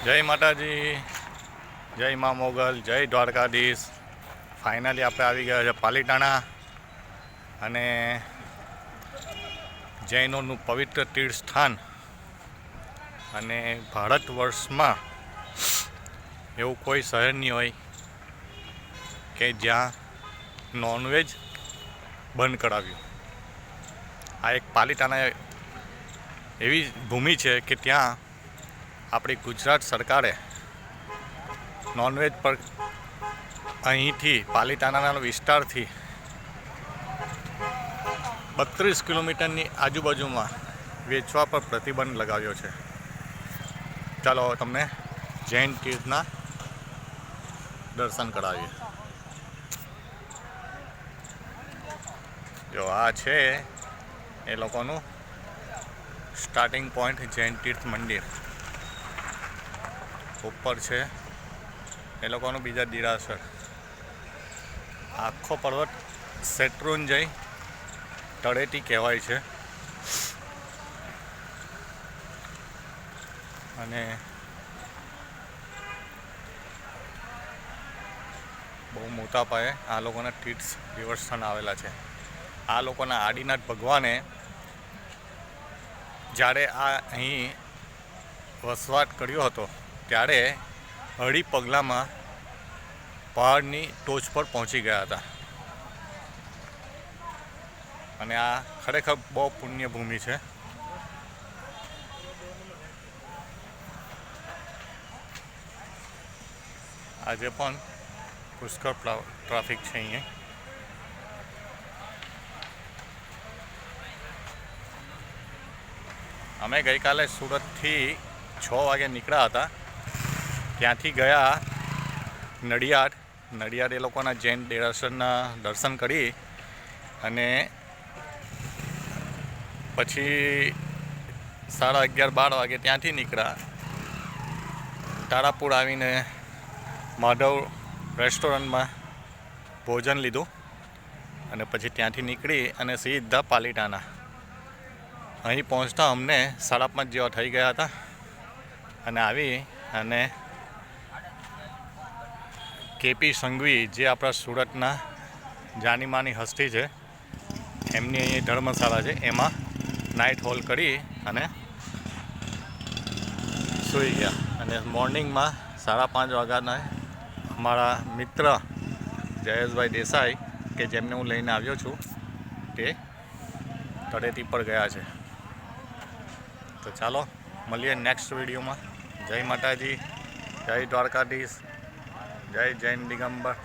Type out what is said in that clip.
જય માતાજી, જય મા મોગલ, જય દ્વારકાધીશ. ફાઇનલી આપણે આવી ગયા છે પાલીતાણા અને જૈનોનું પવિત્ર તીર્થ સ્થાન. અને ભારત વર્ષમાં એવું કોઈ શહેર નહીં હોય કે જ્યાં નોનવેજ બંધ કરાવ્યું. આ એક પાલીતાણા એવી ભૂમિ છે કે ત્યાં આપણી ગુજરાત સરકારે નોનવેજ પર અહીંથી પાલીતાણાના વિસ્તારથી 32 કિલોમીટરની આજુબાજુમાં વેચવા પર પ્રતિબંધ લગાવ્યો છે. ચાલો તમને જૈન તીર્થના દર્શન કરાવીએ. જો આ છે એ લોકોનું સ્ટાર્ટિંગ પોઈન્ટ, જૈન તીર્થ મંદિર. ઉપર છે એ લોકોનું બીજા દિરાસર. આખો પર્વત શેત્રુંજય તળેટી કહેવાય છે અને બહુ મોટા પાયે આ લોકોના તીર્થ દેવસ્થાન આવેલા છે. આ લોકોના આદિનાથ ભગવાને જ્યારે અહીં વસવાટ કર્યો હતો ત્યારે અઢી પગલામાં પહાડની ટોચ પર પહોંચી ગયા હતા. અને આ ખરેખર બહુ પુણ્ય ભૂમિ છે. આજે પણ પુષ્કળ ટ્રાફિક છે અહીંયા. અમે ગઈકાલે સુરતથી 6 વાગે નીકળ્યા હતા. ત્યાંથી ગયા નડિયાદ એ લોકોના જૈન દેરાસરના દર્શન કરી અને પછી 11:30-12 વાગે ત્યાંથી નીકળ્યા. તારાપુર આવીને માધવ રેસ્ટોરન્ટમાં ભોજન લીધું અને પછી ત્યાંથી નીકળી અને સીધા પાલીતાણા. અહીં પહોંચતા અમને 5:30 જેવા થઈ ગયા હતા અને આવી અને કેપી સંઘવી, જે આપણા સુરતના જાનીમાની હસ્તી છે, એમની અહીં ધર્મશાળા છે, એમાં નાઇટ હોલ કરી અને સૂઈ ગયા. અને મોર્નિંગમાં 5:30 વાગ્યાના અમારા મિત્ર જયેશભાઈ દેસાઈ, કે જેમને હું લઈને આવ્યો છું, તે તળેટી પર ગયા છે. તો ચાલો મળીએ નેક્સ્ટ વિડીયોમાં. જય માતાજી, જય દ્વારકાધીશ, જય જૈન દિગંબર.